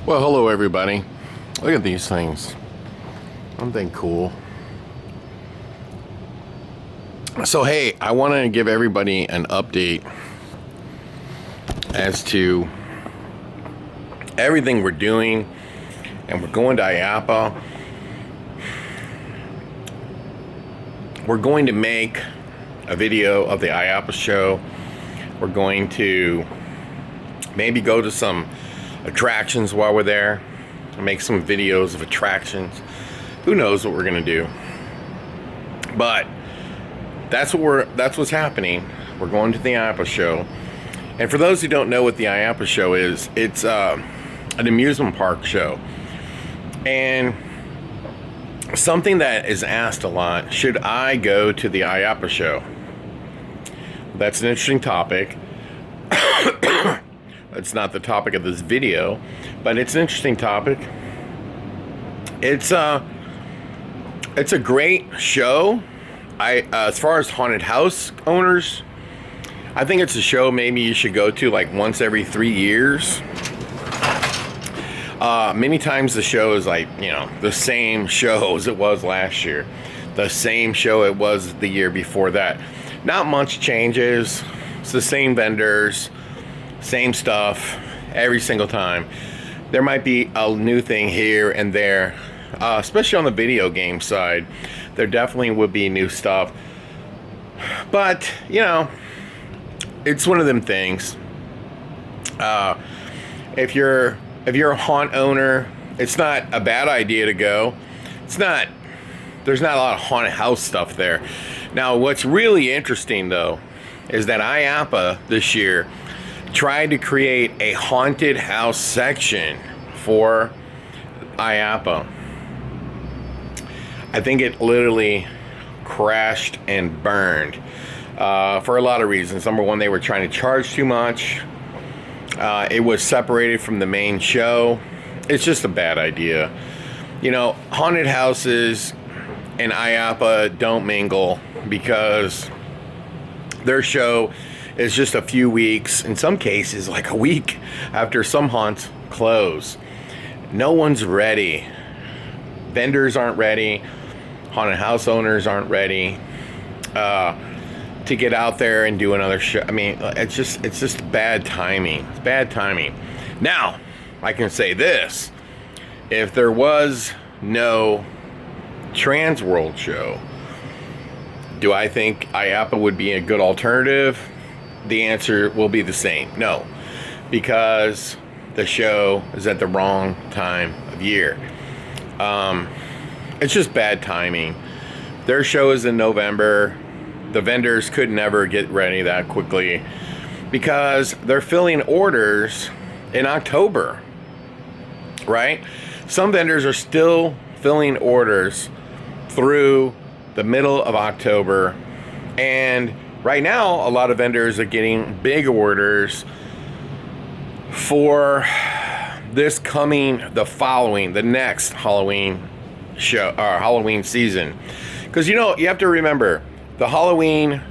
Well, hello everybody. Look at these things. Aren't they cool? So hey, I want to give everybody an update as to everything we're doing, and we're going to IAAPA. We're going to make a video of the IAAPA show. We're going to maybe go to some attractions while we're there, make some videos of attractions. Who knows what we're gonna do? But that's what's happening. We're going to the IAAPA show. And for those who don't know what the IAAPA show is, it's an amusement park show. And something that is asked a lot: should I go to the IAAPA show? That's an interesting topic. It's not the topic of this video, but it's an interesting topic. It's a great show. As far as haunted house owners, I think it's a show maybe you should go to like once every 3 years. Many times the show is like, the same show as it was last year, the same show it was the year before that. Not much changes. It's the same vendors, same stuff every single time. There might be a new thing here and there, especially on the video game side. There definitely would be new stuff, but it's one of them things. If you're a haunt owner, it's not a bad idea to go. There's not a lot of haunted house stuff there. Now, what's really interesting though is that IAAPA this year tried to create a haunted house section for IAAPA. I think it literally crashed and burned for a lot of reasons. Number one, they were trying to charge too much. It was separated from the main show. It's just a bad idea. Haunted houses and IAAPA don't mingle because their show is just a few weeks, in some cases like a week after some haunts close. No one's ready. Vendors aren't ready. Haunted house owners aren't ready to get out there and do another show. I mean, it's just bad timing. It's bad timing. Now, I can say this: if there was no Trans World show, do I think IAAPA would be a good alternative? The answer will be the same. No, because the show is at the wrong time of year. It's just bad timing. Their show is in November. The vendors could never get ready that quickly because they're filling orders in October, right? Some vendors are still filling orders through the middle of October, and right now a lot of vendors are getting big orders for the next Halloween show or Halloween season, because you have to remember the Halloween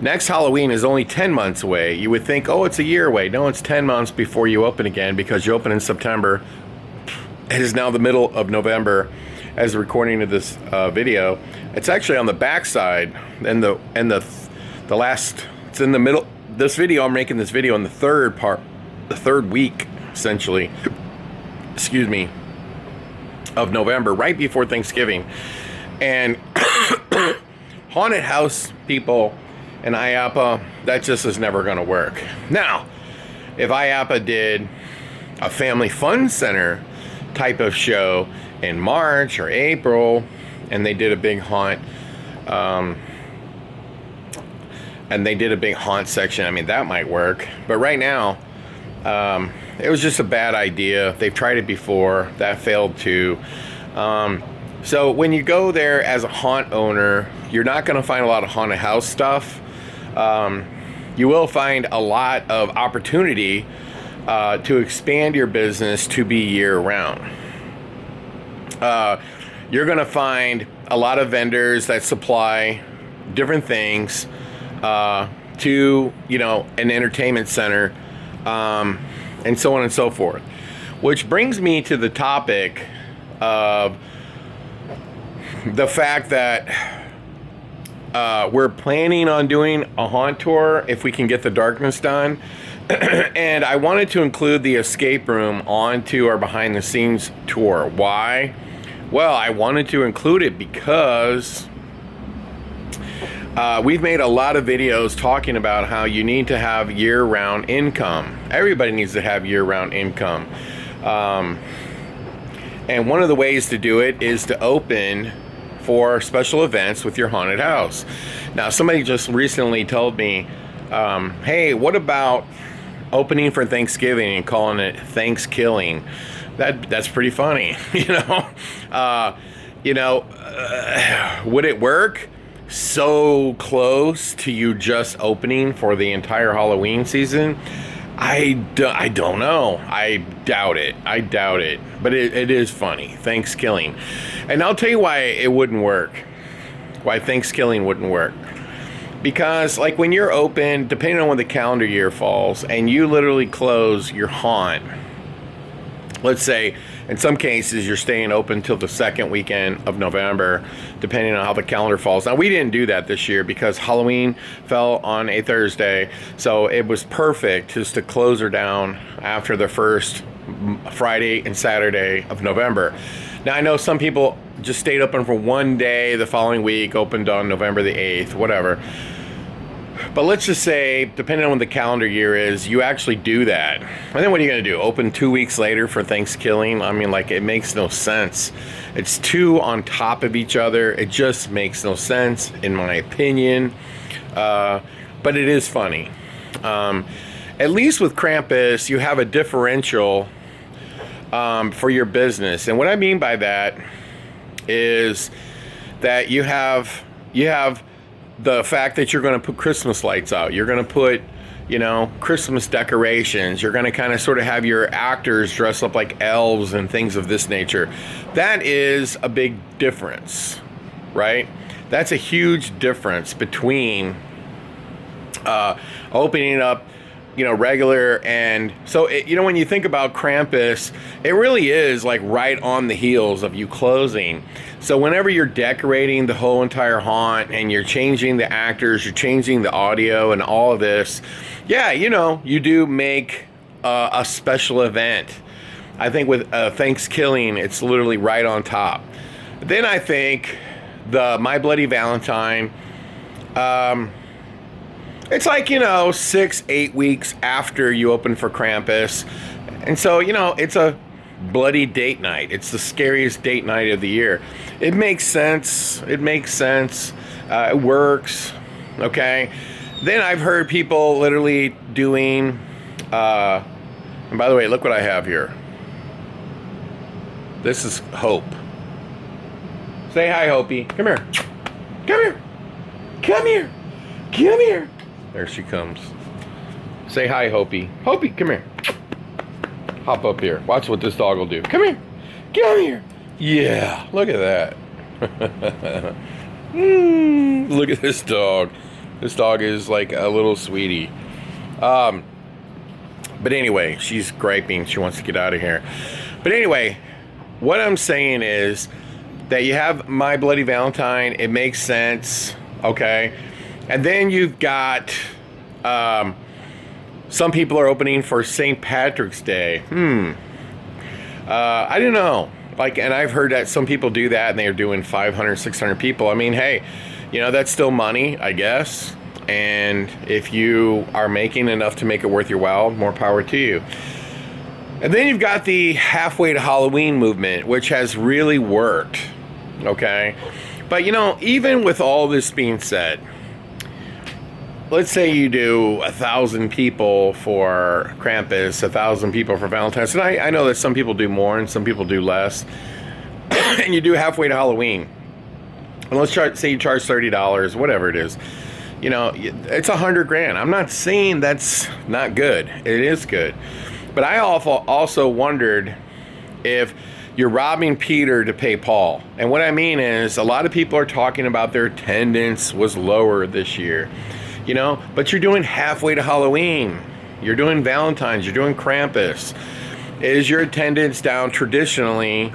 next Halloween is only 10 months away. You would think, oh, it's a year away. No, it's 10 months before you open again, because you open in September. It is now the middle of November as the recording of this video. It's actually on the backside, and the last, it's in the middle. This video, I'm making this video in the third week, essentially, of November, right before Thanksgiving. And haunted house people and IAAPA, that just is never going to work. Now, if IAAPA did a family fun center type of show in March or April, and they did a big haunt, section, I mean, that might work. But right now, it was just a bad idea. They've tried it before. That failed too. So when you go there as a haunt owner, you're not going to find a lot of haunted house stuff. You will find a lot of opportunity to expand your business to be year-round. You're going to find a lot of vendors that supply different things to, an entertainment center. and so on and so forth. Which brings me to the topic of the fact that we're planning on doing a haunt tour if we can get the darkness done. And I wanted to include the escape room onto our behind the scenes tour. Why? Well, I wanted to include it because we've made a lot of videos talking about how you need to have year-round income. Everybody needs to have year-round income. And one of the ways to do it is to open for special events with your haunted house. Now, somebody just recently told me, hey, what about opening for Thanksgiving and calling it Thanksgiving? That's pretty funny, would it work so close to you just opening for the entire Halloween season? I don't know. I doubt it. But it is funny. Thanksgiving. And I'll tell you why it wouldn't work. Why Thanksgiving wouldn't work. Because, like, when you're open, depending on when the calendar year falls, and you literally close your haunt, let's say, in some cases, you're staying open till the second weekend of November, depending on how the calendar falls. Now, we didn't do that this year because Halloween fell on a Thursday, so it was perfect just to close her down after the first Friday and Saturday of November. Now, I know some people just stayed open for one day the following week, opened on November the 8th, whatever. But let's just say, depending on when the calendar year is, you actually do that. And then what are you going to do? Open 2 weeks later for Thanksgiving? I mean, like, it makes no sense. It's two on top of each other. It just makes no sense, in my opinion. But it is funny. At least with Krampus, you have a differential for your business. And what I mean by that is that you have the fact that you're going to put Christmas lights out. You're going to put, Christmas decorations. You're going to kind of sort of have your actors dress up like elves and things of this nature. That is a big difference, right? That's a huge difference between opening up, regular. And so, when you think about Krampus, it really is like right on the heels of you closing. So whenever you're decorating the whole entire haunt and you're changing the actors, you're changing the audio and all of this, yeah, you do make a special event. I think with Thanksgiving, it's literally right on top. Then I think the My Bloody Valentine, it's like, 6-8 weeks after you open for Krampus. And so, it's a bloody date night. It's the scariest date night of the year. It makes sense. It works. Okay. Then I've heard people literally doing, and by the way, look what I have here. This is Hope. Say hi, Hopi. Come here. Come here. Come here. Come here. There she comes. Say hi, Hopi. Hopi, come here. Hop up here. Watch what this dog will do. Come here. Come here. Yeah, look at that. Look at this dog. This dog is like a little sweetie. But anyway, she's griping. She wants to get out of here. But anyway, what I'm saying is that you have My Bloody Valentine. It makes sense. Okay. And then you've got some people are opening for St. Patrick's Day. I don't know. And I've heard that some people do that and they're doing 500, 600 people. I mean, hey, that's still money, I guess. And if you are making enough to make it worth your while, more power to you. And then you've got the halfway to Halloween movement, which has really worked. Okay. But, even with all this being said, let's say you do 1,000 people for Krampus, 1,000 people for Valentine's. And I know that some people do more and some people do less. And you do halfway to Halloween. And let's say you charge $30, whatever it is. It's $100,000. I'm not saying that's not good. It is good. But I also wondered if you're robbing Peter to pay Paul. And what I mean is a lot of people are talking about their attendance was lower this year. But you're doing halfway to Halloween. You're doing Valentine's, you're doing Krampus. Is your attendance down traditionally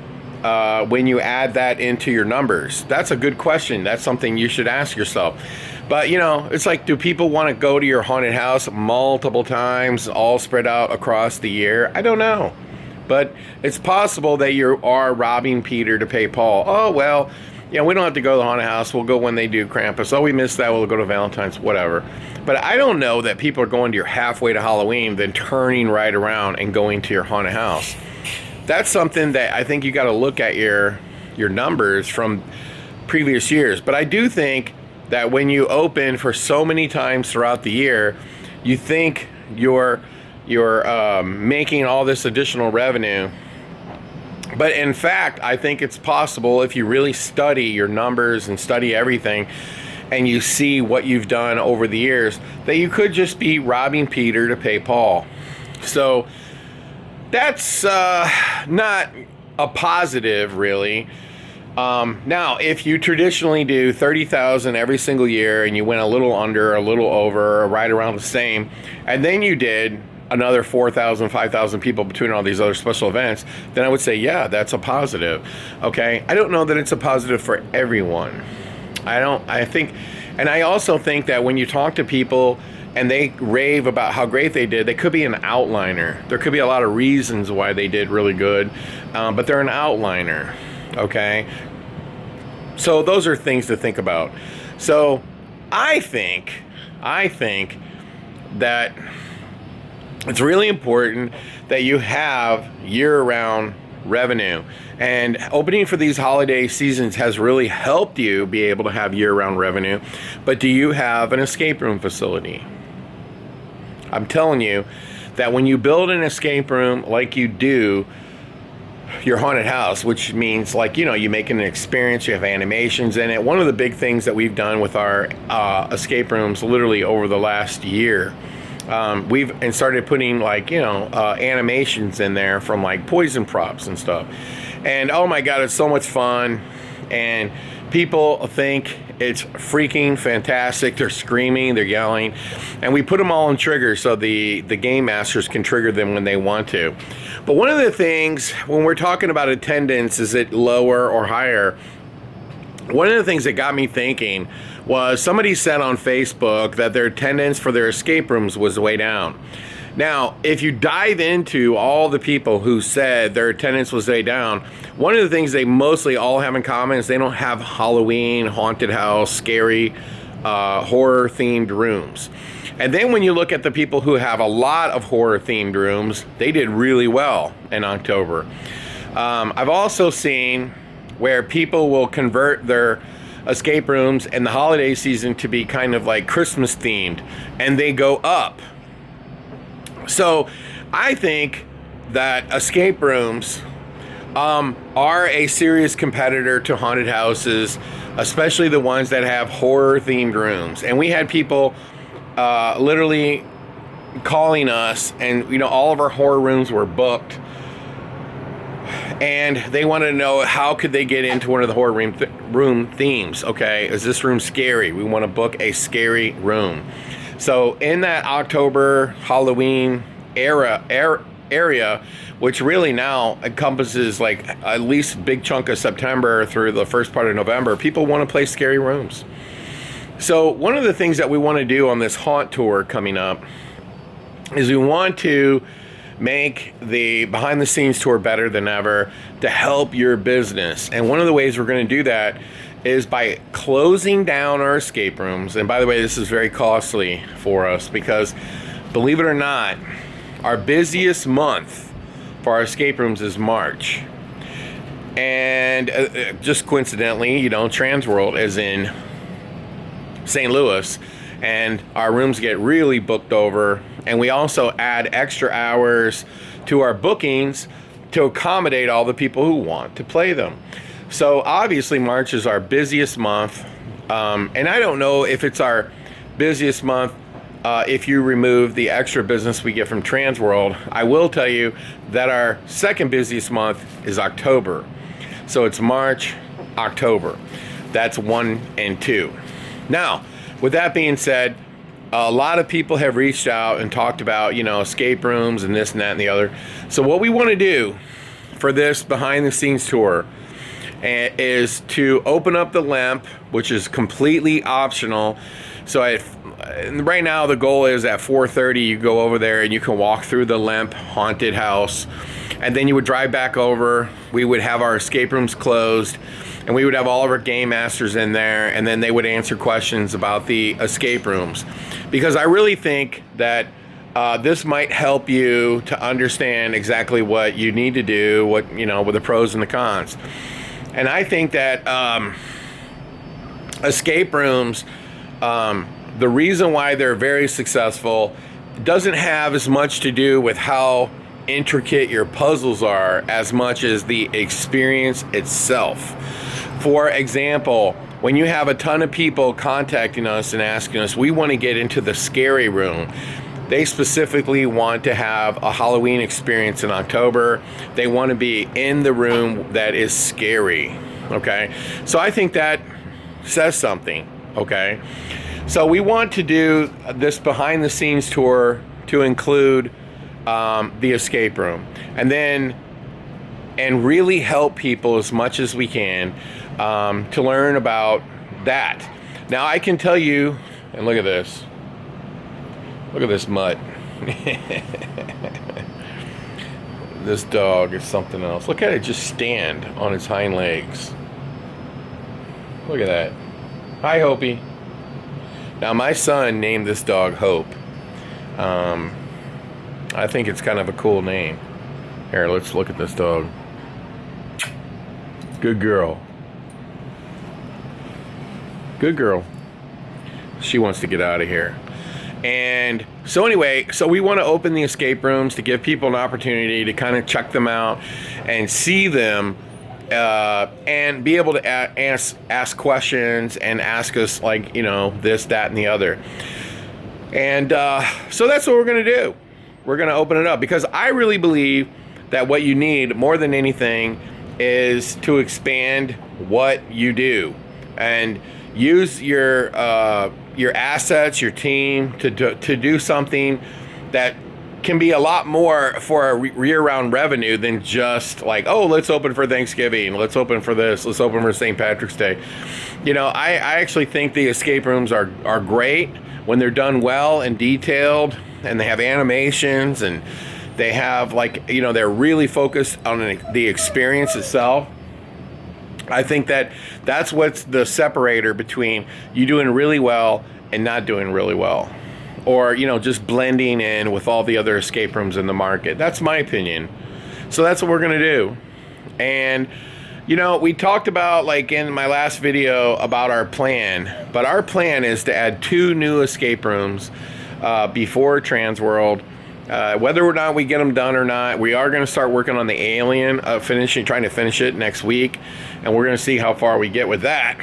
when you add that into your numbers? That's a good question. That's something you should ask yourself. But, you know, it's like, do people want to go to your haunted house multiple times, all spread out across the year? I don't know. But it's possible that you are robbing Peter to pay Paul. Oh, well, yeah, we don't have to go to the haunted house. We'll go when they do Krampus. Oh, we missed that. We'll go to Valentine's, whatever. But I don't know that people are going to your halfway to Halloween, then turning right around and going to your haunted house. That's something that I think you got to look at your numbers from previous years. But I do think that when you open for so many times throughout the year, you think you're making all this additional revenue. But in fact, I think it's possible, if you really study your numbers and study everything, and you see what you've done over the years, that you could just be robbing Peter to pay Paul. So that's not a positive, really. Now, if you traditionally do 30,000 every single year, and you went a little under, a little over, or right around the same, and then you did another 4,000, 5,000 people between all these other special events, then I would say, yeah, that's a positive. Okay, I don't know that it's a positive for everyone. I think, and I also think that when you talk to people and they rave about how great they did, they could be an outliner. There could be a lot of reasons why they did really good, but they're an outliner. Okay, so those are things to think about. So I think that it's really important that you have year-round revenue, and opening for these holiday seasons has really helped you be able to have year-round revenue. But do you have an escape room facility? I'm telling you that when you build an escape room like you do your haunted house, which means, like, you know, you make an experience, you have animations in it. One of the big things that we've done with our escape rooms literally over the last year, we've started putting, like, you know, animations in there from like poison props and stuff. And oh my God, it's so much fun. And people think it's freaking fantastic. They're screaming, they're yelling. And we put them all on triggers so the game masters can trigger them when they want to. But one of the things when we're talking about attendance, is it lower or higher? One of the things that got me thinking was somebody said on Facebook that their attendance for their escape rooms was way down. Now, if you dive into all the people who said their attendance was way down, one of the things they mostly all have in common is they don't have Halloween, haunted house, scary, horror-themed rooms. And then when you look at the people who have a lot of horror-themed rooms, they did really well in October. I've also seen where people will convert their escape rooms in the holiday season to be kind of like Christmas themed, and they go up. So I think that escape rooms are a serious competitor to haunted houses, especially the ones that have horror themed rooms. And we had people literally calling us, and you know, all of our horror rooms were booked, and they wanted to know how could they get into one of the horror room themes. Okay, is this room scary? We want to book a scary room. So in that October Halloween area, which really now encompasses like at least a big chunk of September through the first part of November, people want to play scary rooms. So one of the things that we want to do on this haunt tour coming up is we want to make the behind the scenes tour better than ever to help your business. And one of the ways we're going to do that is by closing down our escape rooms. And by the way, this is very costly for us because, believe it or not, our busiest month for our escape rooms is March. And just coincidentally, you know, Transworld is in St. Louis, and our rooms get really booked over. And we also add extra hours to our bookings to accommodate all the people who want to play them. So obviously March is our busiest month, and I don't know if it's our busiest month if you remove the extra business we get from Transworld. I will tell you that our second busiest month is October. So it's March, October. That's 1 and 2. Now, with that being said, a lot of people have reached out and talked about, escape rooms and this and that and the other. So what we want to do for this behind the scenes tour is to open up the LEMP, which is completely optional. So right now the goal is at 4:30 you go over there and you can walk through the LEMP haunted house, and then you would drive back over. We would have our escape rooms closed, and we would have all of our game masters in there, and then they would answer questions about the escape rooms, because I really think that this might help you to understand exactly what you need to do, with the pros and the cons. And I think that escape rooms, the reason why they're very successful doesn't have as much to do with how intricate your puzzles are as much as the experience itself. For example, when you have a ton of people contacting us and asking us, we want to get into the scary room. They specifically want to have a Halloween experience in October. They want to be in the room that is scary, okay? So I think that says something, okay? So we want to do this behind the scenes tour to include the escape room, and really help people as much as we can to learn about that. Now I can tell you, and look at this mutt. This dog is something else. Look at it just stand on its hind legs. Look at that. Hi, Hopi. Now my son named this dog Hope. I think it's kind of a cool name. Here, let's look at this dog. Good girl. Good girl. She wants to get out of here. And so anyway, so we want to open the escape rooms to give people an opportunity to kind of check them out and see them, and be able to ask questions and ask us, like, this, that, and the other. And so that's what we're going to do. We're going to open it up, because I really believe that what you need more than anything is to expand what you do and use your assets, your team to do something that can be a lot more for a year-round revenue than just like, oh, let's open for Thanksgiving, let's open for this, let's open for St. Patrick's Day. I actually think the escape rooms are great when they're done well and detailed, and they have animations, and they have, like, they're really focused on the experience itself. I think that's what's the separator between you doing really well and not doing really well, or just blending in with all the other escape rooms in the market. That's my opinion. So that's what we're gonna do. And we talked about, like in my last video, about our plan, but our plan is to add 2 new escape rooms before Transworld. Whether or not we get them done or not, we are going to start working on the Alien, trying to finish it next week, and we're going to see how far we get with that.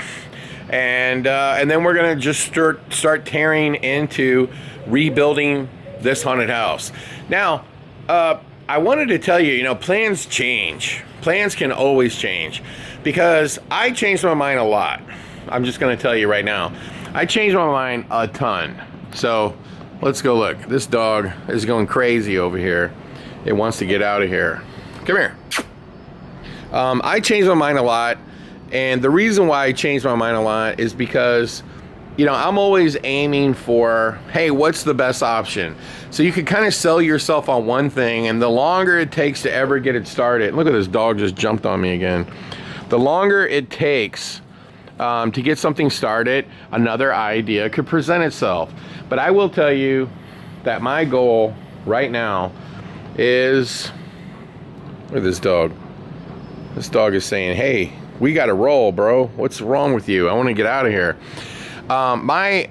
And then we're going to just start tearing into rebuilding this haunted house. Now, I wanted to tell you, plans change. Plans can always change, because I changed my mind a lot. I'm just going to tell you right now, I changed my mind a ton. So let's go look. This dog is going crazy over here. It wants to get out of here. Come here. I changed my mind a lot, and the reason why I changed my mind a lot is because, I'm always aiming for, hey, what's the best option? So you can kind of sell yourself on one thing, and the longer it takes to ever get it started, look at this dog just jumped on me again. The longer it takes to get something started, another idea could present itself. But I will tell you that my goal right now is, look at this dog. This dog is saying, hey, we got to roll, bro. What's wrong with you? I want to get out of here. My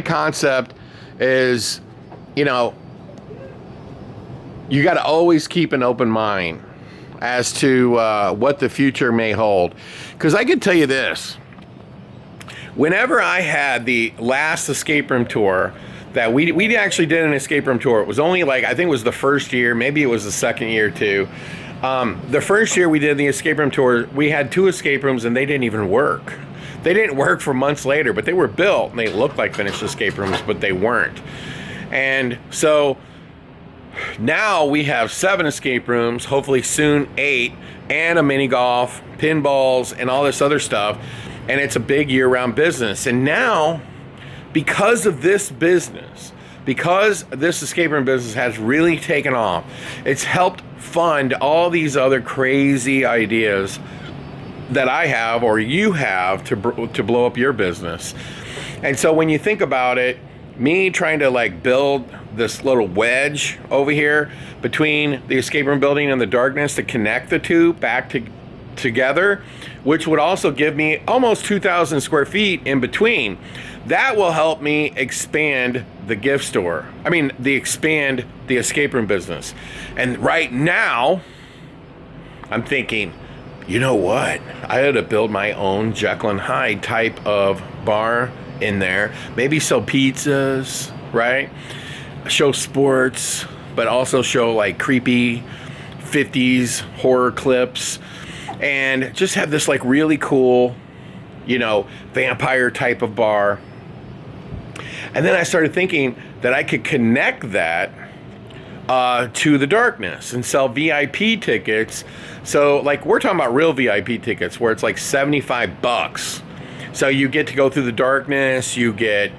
concept is, you got to always keep an open mind as to what the future may hold. Because I can tell you this. Whenever I had the last escape room tour, that we actually did an escape room tour. It was only like, I think it was the first year, maybe it was the second year too. The first year we did the escape room tour, we had 2 escape rooms and they didn't even work. They didn't work for months later, but they were built and they looked like finished escape rooms, but they weren't. And so now we have 7 escape rooms, hopefully soon 8, and a mini golf, pinballs, and all this other stuff. And it's a big year-round business. And now, because of this business, because this escape room business has really taken off, it's helped fund all these other crazy ideas that I have or you have to blow up your business. And so when you think about it, me trying to like build this little wedge over here between the escape room building and the darkness to connect the two back together, which would also give me almost 2,000 square feet in between. That will help me expand the gift store. Expand the escape room business. And right now, I'm thinking, you know what? I ought to build my own Jekyll and Hyde type of bar in there. Maybe sell pizzas, right? Show sports, but also show like creepy 50s horror clips. And just have this like really cool, vampire type of bar. And then I started thinking that I could connect that to the darkness and sell VIP tickets. So like we're talking about real VIP tickets where it's like $75. So you get to go through the darkness, you get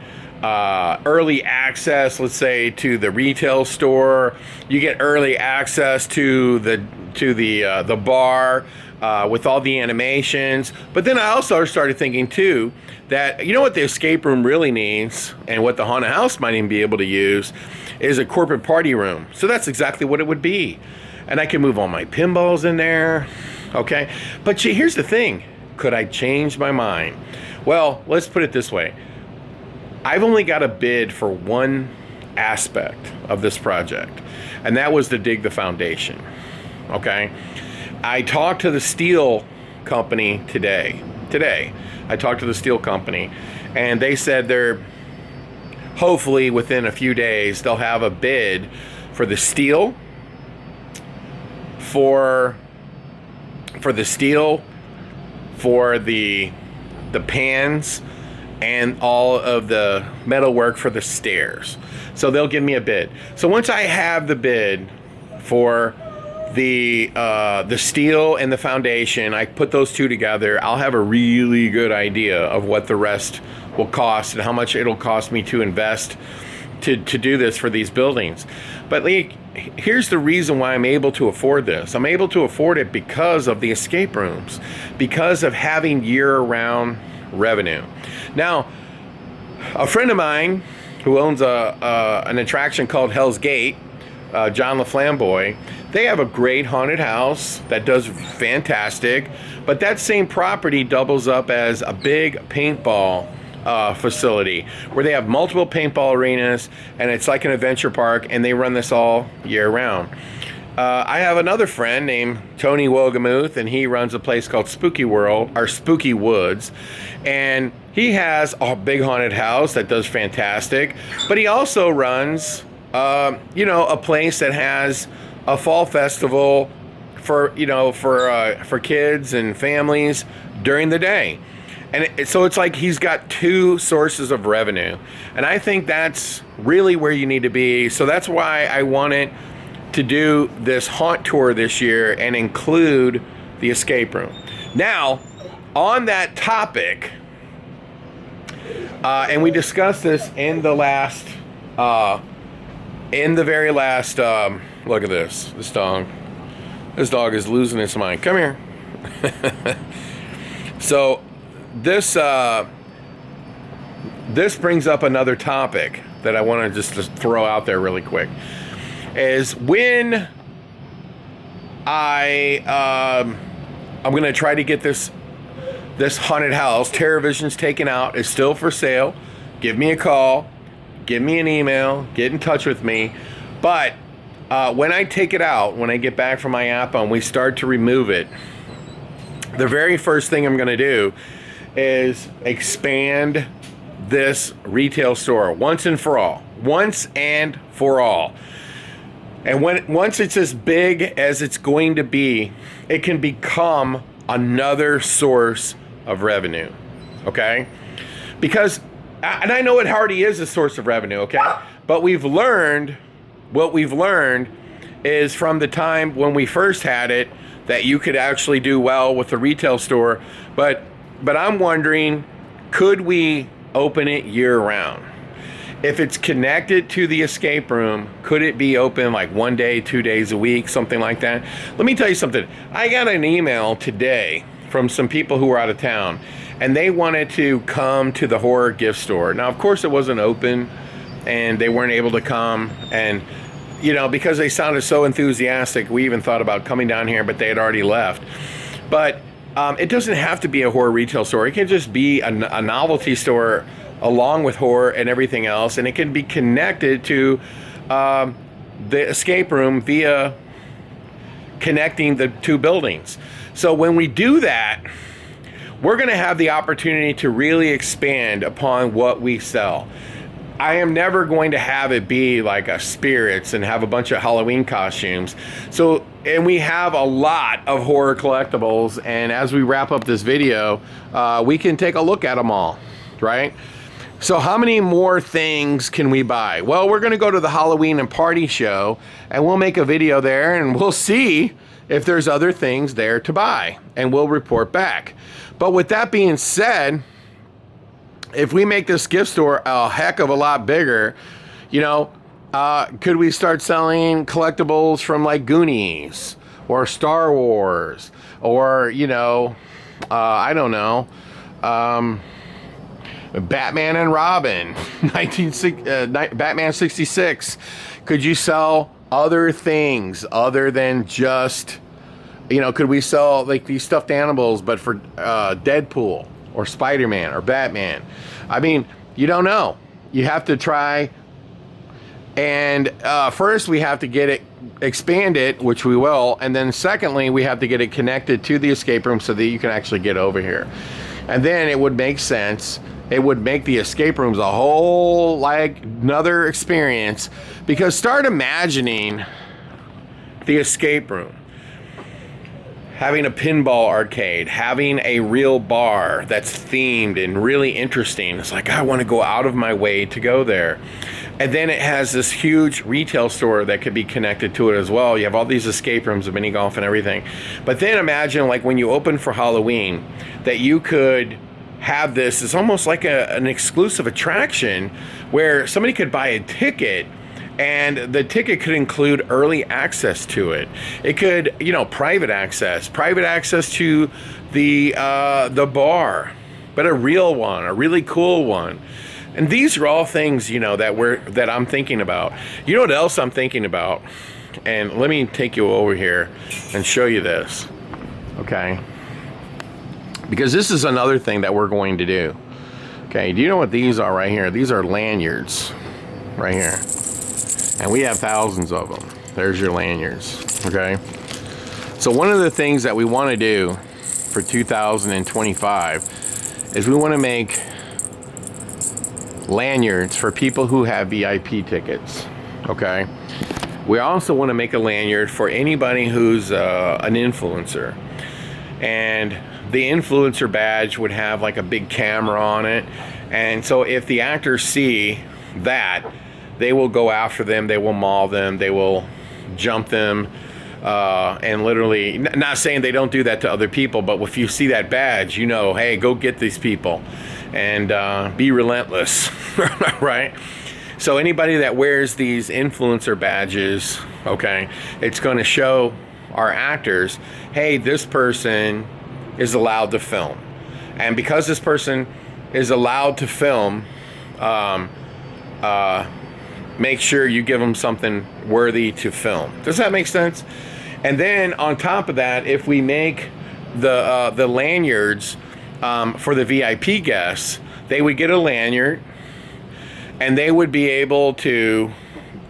early access, let's say, to the retail store. You get early access to the bar with all the animations. But then I also started thinking too that what the escape room really needs, and what the haunted house might even be able to use, is a corporate party room. So that's exactly what it would be. And I can move all my pinballs in there. Okay. But here's the thing. Could I change my mind? Well, let's put it this way. I've only got a bid for one aspect of this project, and that was to dig the foundation. Okay. I talked to the steel company today. I talked to the steel company, and they said they're hopefully within a few days they'll have a bid for the steel, for the pans, and all of the metalwork for the stairs. So they'll give me a bid. So once I have the bid for the steel and the foundation, I put those two together, I'll have a really good idea of what the rest will cost and how much it'll cost me to invest to do this for these buildings. But here's the reason why I'm able to afford this. I'm able to afford it because of the escape rooms, because of having year-round revenue. Now, a friend of mine who owns an attraction called Hell's Gate, John LaFlamboy, they have a great haunted house that does fantastic, but that same property doubles up as a big paintball facility where they have multiple paintball arenas, and it's like an adventure park, and they run this all year round. I have another friend named Tony Wogamuth, and he runs a place called Spooky World, or Spooky Woods, and he has a big haunted house that does fantastic, but he also runs a place that has a fall festival for kids and families during the day. And so it's like he's got two sources of revenue. And I think that's really where you need to be. So that's why I wanted to do this haunt tour this year and include the escape room. Now, on that topic, and we discussed this in the very last, look at this dog. This dog is losing its mind. Come here. So this brings up another topic that I want to just throw out there really quick. Is when I'm going to try to get this haunted house, TerrorVision's taken out, is still for sale. Give me a call, give me an email, get in touch with me. But when I take it out, when I get back from IAAPA and we start to remove it, the very first thing I'm going to do is expand this retail store once and for all. And once it's as big as it's going to be, it can become another source of revenue. okay? Because, and I know it already is a source of revenue, okay? But what we've learned is from the time when we first had it, that you could actually do well with the retail store. But I'm wondering, could we open it year round? If it's connected to the escape room, could it be open like 1 day, 2 days a week, something like that? Let me tell you something. I got an email today from some people who were out of town, and they wanted to come to the horror gift store. Now, of course, it wasn't open, and they weren't able to come. And, you know, because they sounded so enthusiastic, we even thought about coming down here, but they had already left. But it doesn't have to be a horror retail store. It can just be a novelty store along with horror and everything else, and it can be connected to the escape room via connecting the two buildings. So when we do that, we're going to have the opportunity to really expand upon what we sell. I am never going to have it be like a spirits and have a bunch of Halloween costumes. So, and we have a lot of horror collectibles, and as we wrap up this video, we can take a look at them all, right? So how many more things can we buy? Well, we're going to go to the Halloween and party show, and we'll make a video there, and we'll see if there's other things there to buy, and we'll report back. But with that being said, if we make this gift store a heck of a lot bigger, you know, could we start selling collectibles from like Goonies or Star Wars or, you know, I don't know, Batman and Robin, Batman 66. Could you sell other things other than just, you know, could we sell like these stuffed animals, but for Deadpool or Spider-Man or Batman? I mean, you don't know. You have to try. And first we have to get it, expand it, which we will. And then secondly, we have to get it connected to the escape room so that you can actually get over here. And then it would make sense. It would make the escape rooms a whole, like, another experience. Because start imagining the escape room having a pinball arcade, having a real bar that's themed and really interesting. It's like, I want to go out of my way to go there. And then it has this huge retail store that could be connected to it as well. You have all these escape rooms, a mini golf and everything. But then imagine, like, when you open for Halloween, that you could have this. It's almost like an exclusive attraction where somebody could buy a ticket, and the ticket could include early access to it. It could, you know, private access to the bar, but a real one, a really cool one. And these are all things, you know, that I'm thinking about. You know what else I'm thinking about? And let me take you over here and show you this, okay? Because this is another thing that we're going to do. Okay, do you know what these are right here? These are lanyards right here. And we have thousands of them. There's your lanyards, okay? So one of the things that we want to do for 2025 is we want to make lanyards for people who have VIP tickets, okay? We also want to make a lanyard for anybody who's an influencer. And the influencer badge would have like a big camera on it. And so if the actors see that, they will go after them, they will maul them, they will jump them, and literally, not saying they don't do that to other people, but if you see that badge, you know, hey, go get these people and be relentless, right? So anybody that wears these influencer badges, okay, it's going to show our actors, hey, this person is allowed to film. And because this person is allowed to film, make sure you give them something worthy to film. Does that make sense? And then on top of that, if we make the lanyards for the VIP guests, they would get a lanyard, and they would be able to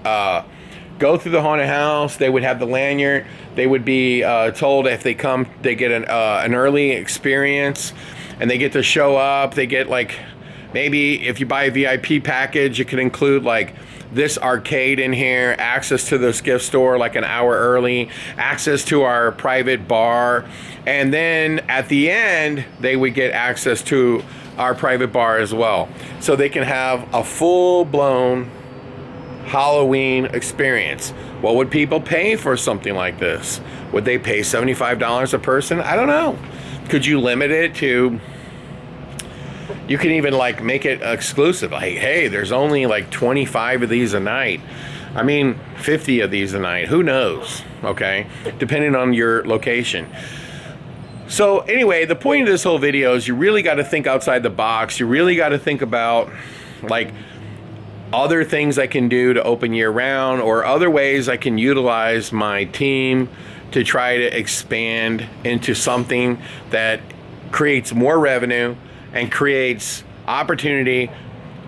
go through the haunted house. They would have the lanyard. They would be told if they come, they get an early experience, and they get to show up. They get, like, maybe if you buy a VIP package, it could include like this arcade in here, access to this gift store like an hour early, access to our private bar, and then at the end they would get access to our private bar as well, so they can have a full-blown Halloween experience. What would people pay for something like this? Would they pay $75 a person? I don't know. Could you limit it to, you can even like make it exclusive, like, hey, there's only like 25 of these a night. I mean, 50 of these a night, who knows, okay, depending on your location. So anyway, the point of this whole video is you really got to think outside the box. You really got to think about like other things I can do to open year round, or other ways I can utilize my team to try to expand into something that creates more revenue and creates opportunity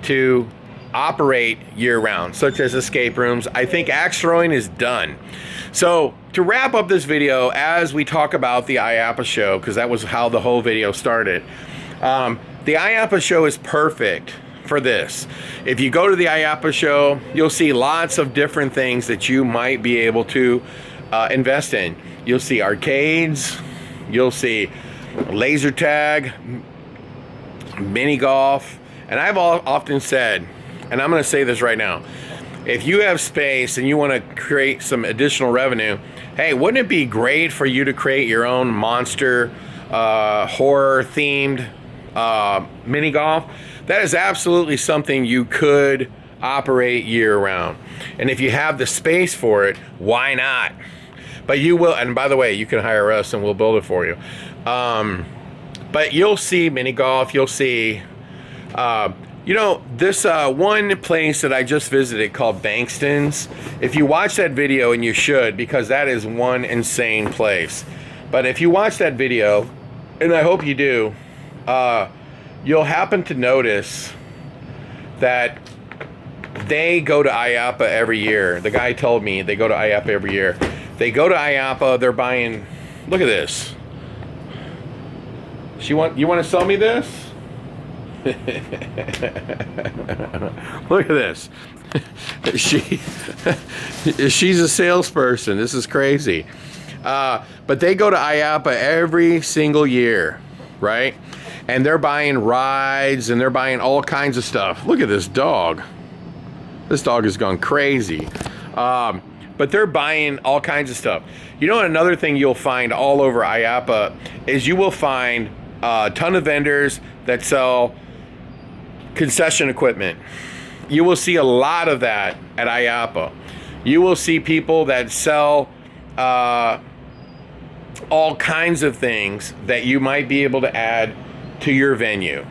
to operate year round, such as escape rooms. I think axe throwing is done. So to wrap up this video, as we talk about the IAAPA show, because that was how the whole video started, the IAAPA show is perfect for this. If you go to the IAAPA show, you'll see lots of different things that you might be able to invest in. You'll see arcades, you'll see laser tag, mini golf, and I've often said, and I'm going to say this right now, if you have space and you want to create some additional revenue, hey, wouldn't it be great for you to create your own monster horror themed mini golf? That is absolutely something you could operate year round. And if you have the space for it, why not? But you will, and by the way, you can hire us and we'll build it for you. But you'll see mini golf, you'll see, you know, this one place that I just visited called Bankston's. If you watch that video, and you should, because that is one insane place. But if you watch that video, and I hope you do, you'll happen to notice that they go to IAAPA every year. The guy told me they go to IAAPA every year. They go to IAAPA, they're buying, look at this. You want to sell me this? Look at this. She's a salesperson. This is crazy. But they go to IAAPA every single year, right? And they're buying rides and they're buying all kinds of stuff. Look at this dog. This dog has gone crazy. But they're buying all kinds of stuff. You know, another thing you'll find all over IAAPA is you will find a ton of vendors that sell concession equipment. You will see a lot of that at IAAPA. You will see people that sell all kinds of things that you might be able to add to your venue.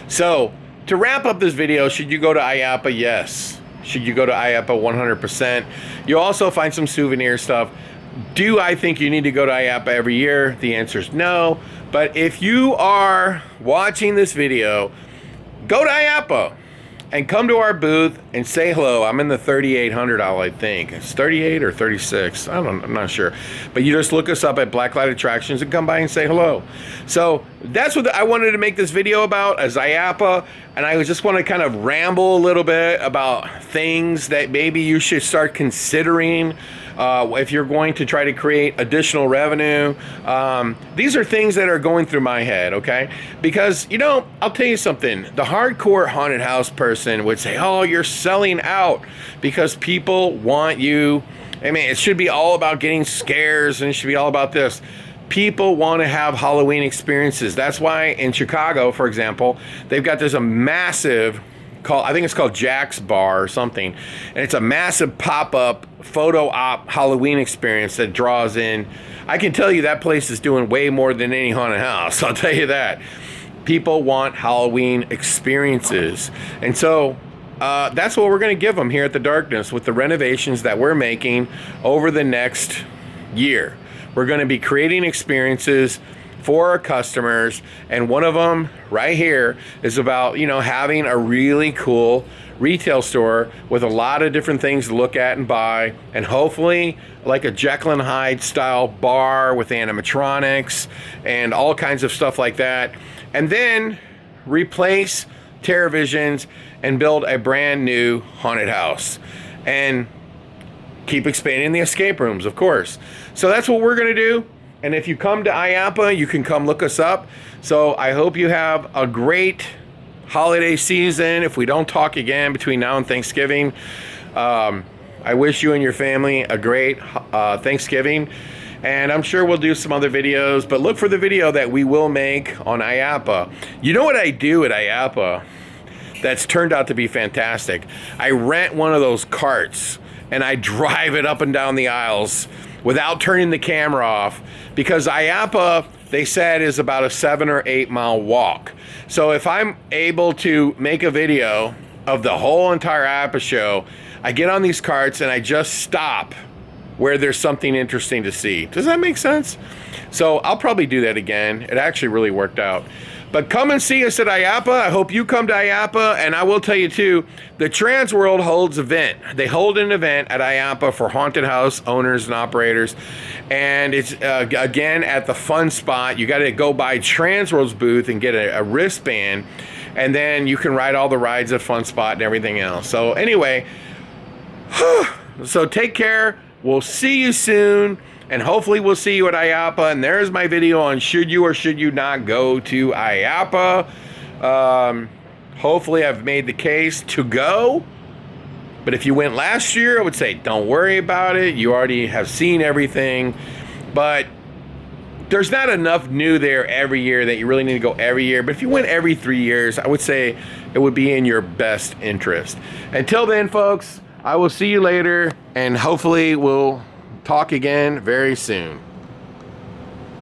So to wrap up this video, should you go to IAAPA? Yes. Should you go to IAAPA? 100%. You'll also find some souvenir stuff. Do I think you need to go to IAAPA every year? The answer is no. But if you are watching this video, go to IAAPA and come to our booth and say hello. I'm in the 3800 aisle, I think. It's 38 or 36. I'm not sure. But you just look us up at Blacklight Attractions and come by and say hello. So that's what I wanted to make this video about, as IAAPA. And I just want to kind of ramble a little bit about things that maybe you should start considering if you're going to try to create additional revenue. These are things that are going through my head, okay? Because, you know, I'll tell you something. The hardcore haunted house person would say, oh, you're selling out because people want you. I mean, it should be all about getting scares and it should be all about this. People want to have Halloween experiences. That's why in Chicago, for example, they've got this a massive, I think it's called Jack's Bar or something, and it's a massive pop-up photo op Halloween experience that draws in. I can tell you that place is doing way more than any haunted house. I'll tell you that. People want Halloween experiences, and so that's what we're going to give them here at the Darkness with the renovations that we're making over the next year. We're going to be creating experiences for our customers, and one of them right here is about, you know, having a really cool retail store with a lot of different things to look at and buy, and hopefully like a Jekyll and Hyde style bar with animatronics and all kinds of stuff like that, and then replace TerraVisions and build a brand new haunted house and keep expanding the escape rooms, of course. So that's what we're going to do. And if you come to IAAPA, you can come look us up. So I hope you have a great holiday season. If we don't talk again between now and Thanksgiving, I wish you and your family a great Thanksgiving. And I'm sure we'll do some other videos, but look for the video that we will make on IAAPA. You know what I do at IAAPA that's turned out to be fantastic? I rent one of those carts and I drive it up and down the aisles without turning the camera off, because IAAPA, they said, is about a 7 or 8 mile walk. So if I'm able to make a video of the whole entire IAAPA show, I get on these carts and I just stop where there's something interesting to see. Does that make sense? So I'll probably do that again. It actually really worked out. But come and see us at IAAPA. I hope you come to IAAPA. And I will tell you too, the Trans World holds an event. They hold an event at IAAPA for haunted house owners and operators. And it's, again, at the fun spot. You got to go by Trans World's booth and get a wristband. And then you can ride all the rides at Fun Spot and everything else. So anyway, so take care. We'll see you soon, and hopefully we'll see you at IAAPA. And there's my video on should you or should you not go to IAAPA. Hopefully I've made the case to go. But if you went last year, I would say don't worry about it. You already have seen everything. But there's not enough new there every year that you really need to go every year. But if you went every 3 years, I would say it would be in your best interest. Until then, folks, I will see you later, and hopefully we'll talk again very soon.